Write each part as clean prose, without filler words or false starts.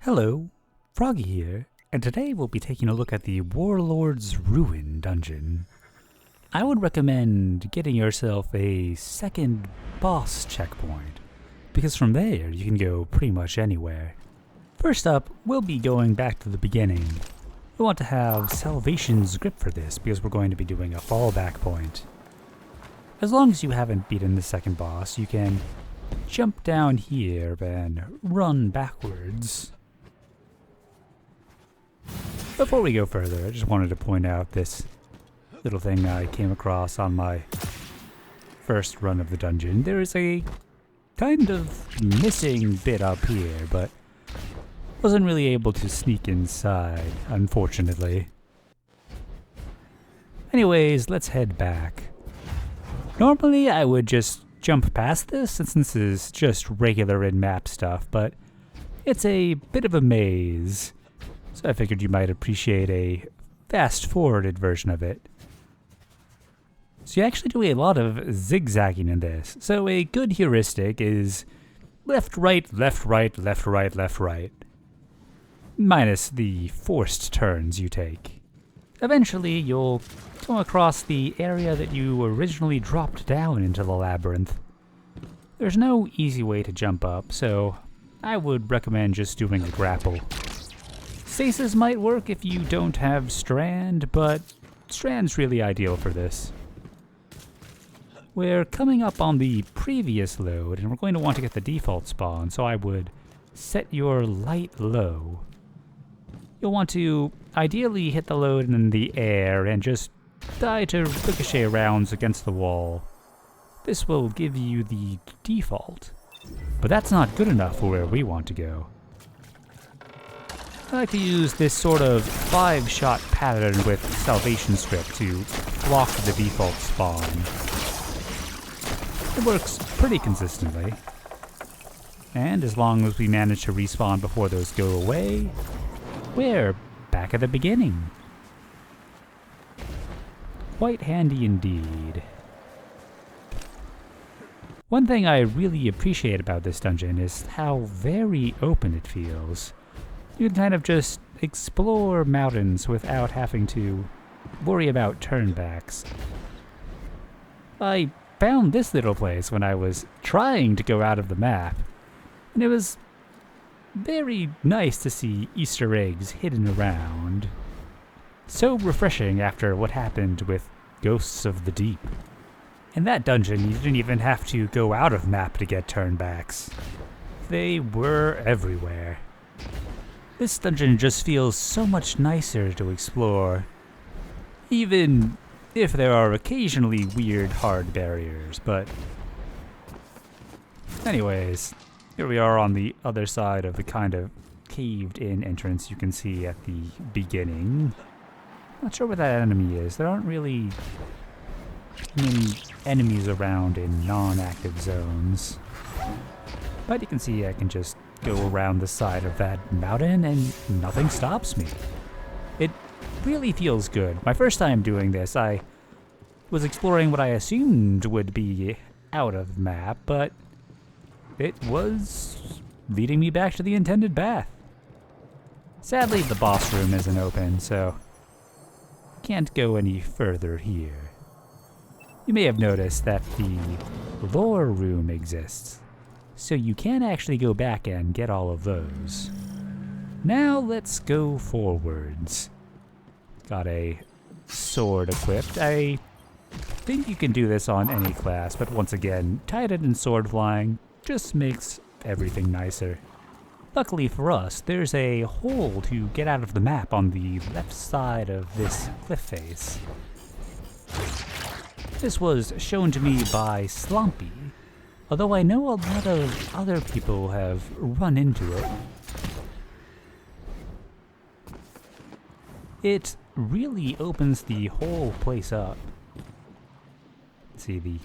Hello, Froggy here, and today we'll be taking a look at the Warlord's Ruin dungeon. I would recommend getting yourself a second boss checkpoint, because from there you can go pretty much anywhere. First up, we'll be going back to the beginning. You'll want to have Salvation's Grip for this, because we're going to be doing a fallback point. As long as you haven't beaten the second boss, you can jump down here and run backwards. Before we go further, I just wanted to point out this little thing I came across on my first run of the dungeon. There is a kind of missing bit up here, but wasn't really able to sneak inside, unfortunately. Anyways, let's head back. Normally I would just jump past this, since this is just regular in-map stuff, but it's a bit of a maze. So I figured you might appreciate a fast-forwarded version of it. So you actually do a lot of zigzagging in this. So a good heuristic is left, right, left, right, left, right, left, right. Minus the forced turns you take. Eventually you'll come across the area that you originally dropped down into the labyrinth. There's no easy way to jump up, so I would recommend just doing a grapple. Stasis might work if you don't have Strand, but Strand's really ideal for this. We're coming up on the previous load, and we're going to want to get the default spawn, so I would set your light low. You'll want to ideally hit the load in the air and just die to ricochet rounds against the wall. This will give you the default, but that's not good enough for where we want to go. I like to use this sort of 5-shot pattern with Salvation Script to block the default spawn. It works pretty consistently. And as long as we manage to respawn before those go away, we're back at the beginning. Quite handy indeed. One thing I really appreciate about this dungeon is how very open it feels. You can kind of just explore mountains without having to worry about turnbacks. I found this little place when I was trying to go out of the map, and it was very nice to see Easter eggs hidden around. So refreshing after what happened with Ghosts of the Deep. In that dungeon, you didn't even have to go out of map to get turnbacks. They were everywhere. This dungeon just feels so much nicer to explore, even if there are occasionally weird hard barriers, but anyways, here we are on the other side of the kind of caved-in entrance you can see at the beginning. Not sure what that enemy is. There aren't really many enemies around in non-active zones, but you can see I can just go around the side of that mountain and nothing stops me. It really feels good. My first time doing this, I was exploring what I assumed would be out of map, but it was leading me back to the intended path. Sadly, the boss room isn't open, so can't go any further here. You may have noticed that the lore room exists, so you can actually go back and get all of those. Now let's go forwards. Got a sword equipped. I think you can do this on any class, but once again, Titan and sword flying just makes everything nicer. Luckily for us, there's a hole to get out of the map on the left side of this cliff face. This was shown to me by Slompy, although I know a lot of other people have run into it. It really opens the whole place up. See the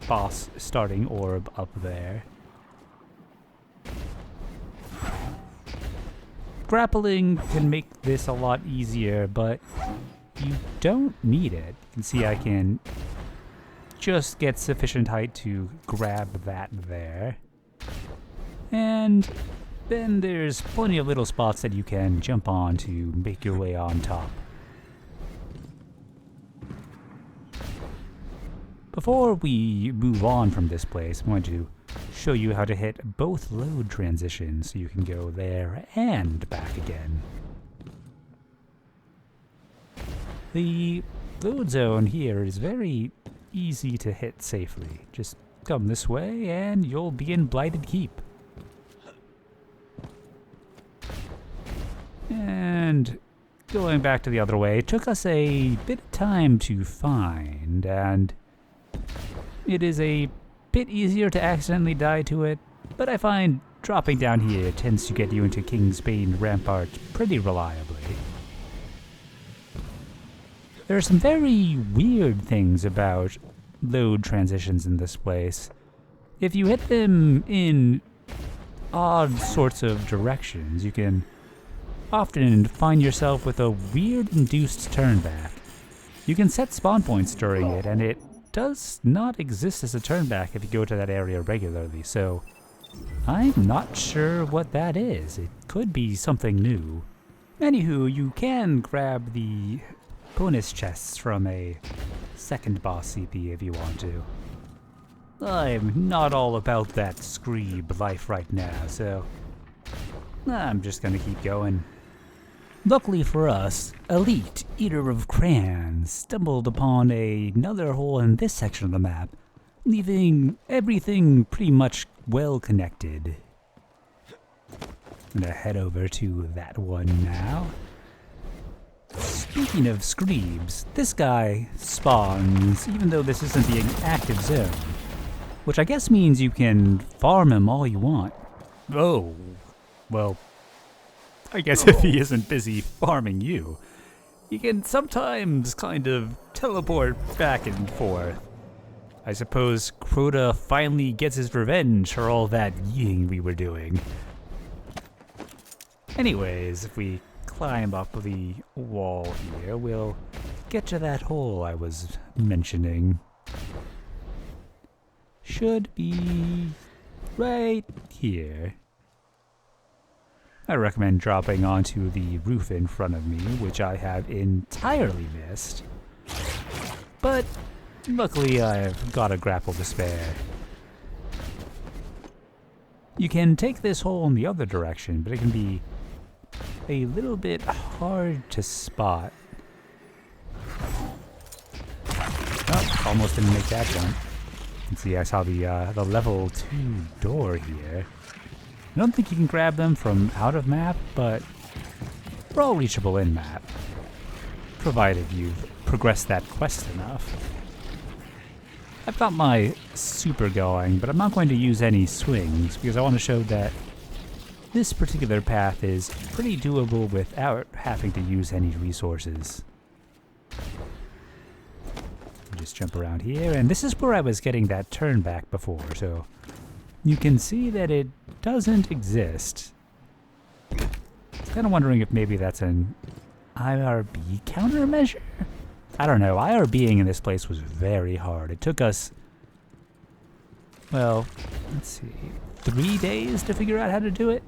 boss starting orb up there. Grappling can make this a lot easier, but you don't need it. You can see I can just get sufficient height to grab that there. And then there's plenty of little spots that you can jump on to make your way on top. Before we move on from this place, I'm going to show you how to hit both load transitions so you can go there and back again. The load zone here is very easy to hit safely. Just come this way and you'll be in Blighted Keep. And going back to the other way, it took us a bit of time to find, and it is a bit easier to accidentally die to it, but I find dropping down here tends to get you into Kingsbane Rampart pretty reliably. There are some very weird things about load transitions in this place. If you hit them in odd sorts of directions, you can often find yourself with a weird induced turnback. You can set spawn points during it, and it does not exist as a turnback if you go to that area regularly, so I'm not sure what that is. It could be something new. Anywho, you can grab the bonus chests from a second boss CP if you want to. I'm not all about that Screeb life right now, so I'm just gonna keep going. Luckily for us, Elite, Eater of Crayons, stumbled upon another hole in this section of the map, leaving everything pretty much well connected. I'm gonna head over to that one now. Speaking of Screebs, this guy spawns even though this isn't the active zone, which I guess means you can farm him all you want. Oh, well, I guess if he isn't busy farming you, he can sometimes kind of teleport back and forth. I suppose Crota finally gets his revenge for all that yeeing we were doing. Anyways, if we climb up the wall here, we'll get to that hole I was mentioning. Should be right here. I recommend dropping onto the roof in front of me, which I have entirely missed. But luckily I've got a grapple to spare. You can take this hole in the other direction, but it can be a little bit hard to spot. Oh, almost didn't make that jump. You can see I saw the level 2 door here. I don't think you can grab them from out of map, but they're all reachable in map, provided you've progressed that quest enough. I've got my super going, but I'm not going to use any swings because I want to show that this particular path is pretty doable without having to use any resources. Just jump around here, and this is where I was getting that turnback before, so you can see that it doesn't exist. I was kind of wondering if maybe that's an IRB countermeasure? I don't know. IRBing in this place was very hard. It took us, well, let's see, 3 days to figure out how to do it.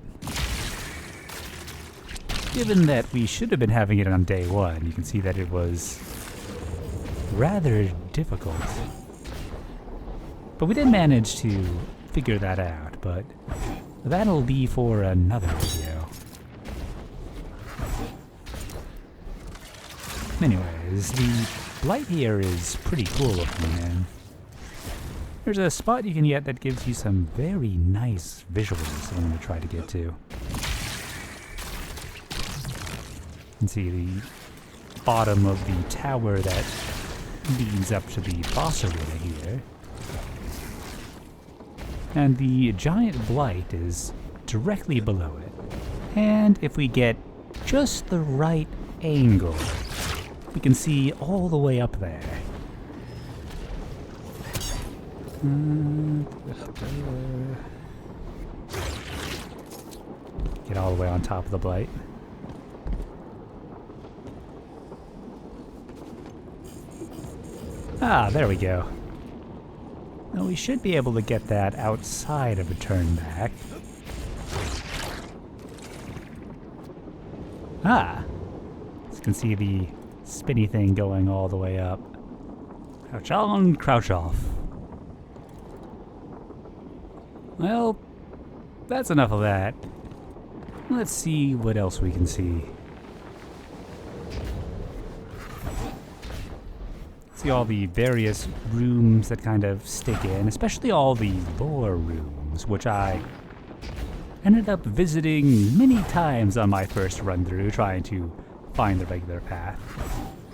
Given that we should have been having it on day 1, you can see that it was rather difficult. But we did manage to figure that out, but that'll be for another video. Anyways, the Blight here is pretty cool looking, man. There's a spot you can get that gives you some very nice visuals I'm going to try to get to. You can see the bottom of the tower that leads up to the boss arena here. And the giant Blight is directly below it. And if we get just the right angle, we can see all the way up there. Get all the way on top of the Blight. Ah, there we go. Now we should be able to get that outside of a turnback. Ah! So you can see the spinny thing going all the way up. Crouch on, crouch off. Well, that's enough of that. Let's see what else we can see. See all the various rooms that kind of stick in, especially all the lower rooms, which I ended up visiting many times on my first run through, trying to find the regular path.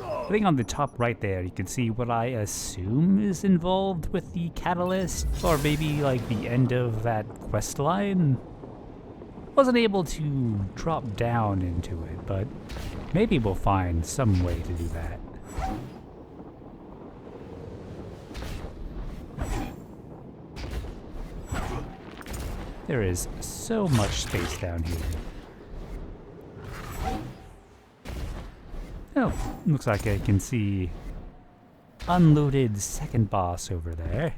I think on the top right there, you can see what I assume is involved with the catalyst, or maybe like the end of that quest line. Wasn't able to drop down into it, but maybe we'll find some way to do that. There is so much space down here. Oh, looks like I can see unloaded second boss over there.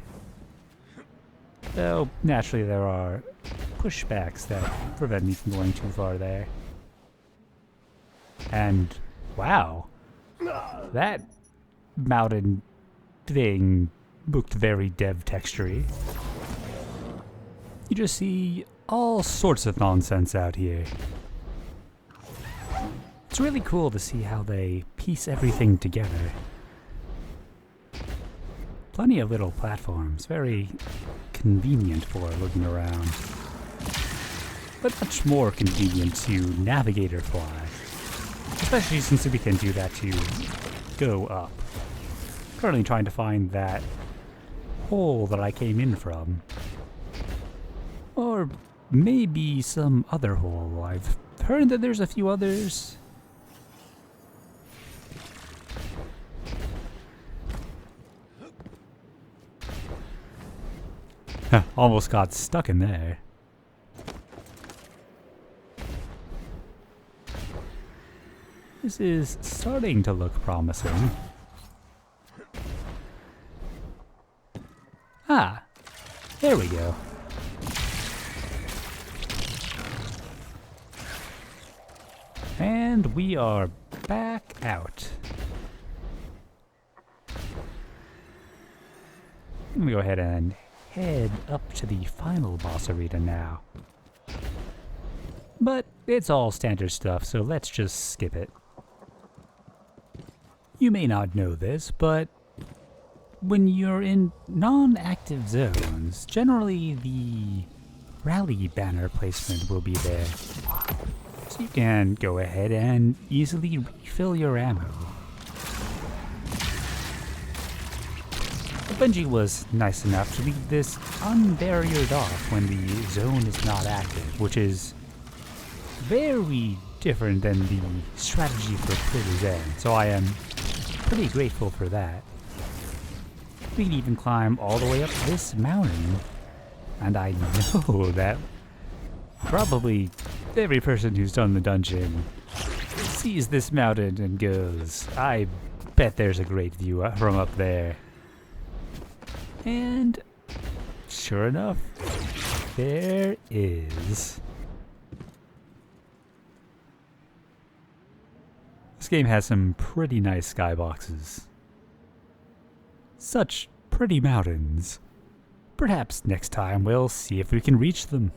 Though, naturally there are pushbacks that prevent me from going too far there. And, wow, that mountain thing looked very dev textury. You just see all sorts of nonsense out here. It's really cool to see how they piece everything together. Plenty of little platforms, very convenient for looking around. But much more convenient to navigate or fly. Especially since we can do that to go up. Currently trying to find that hole that I came in from. Or maybe some other hole. I've heard that there's a few others. Almost got stuck in there. This is starting to look promising. Ah, there we go. And we are back out. I'm gonna go ahead and head up to the final boss arena now. But it's all standard stuff, so let's just skip it. You may not know this, but when you're in non-active zones, generally the rally banner placement will be there. So you can go ahead and easily refill your ammo. Bungie was nice enough to leave this unbarriered off when the zone is not active, which is very different than the strategy for Pillars End, so I am pretty grateful for that. We can even climb all the way up this mountain, and I know that probably every person who's done the dungeon sees this mountain and goes, I bet there's a great view from up there. And sure enough, there is. This game has some pretty nice skyboxes. Such pretty mountains. Perhaps next time we'll see if we can reach them.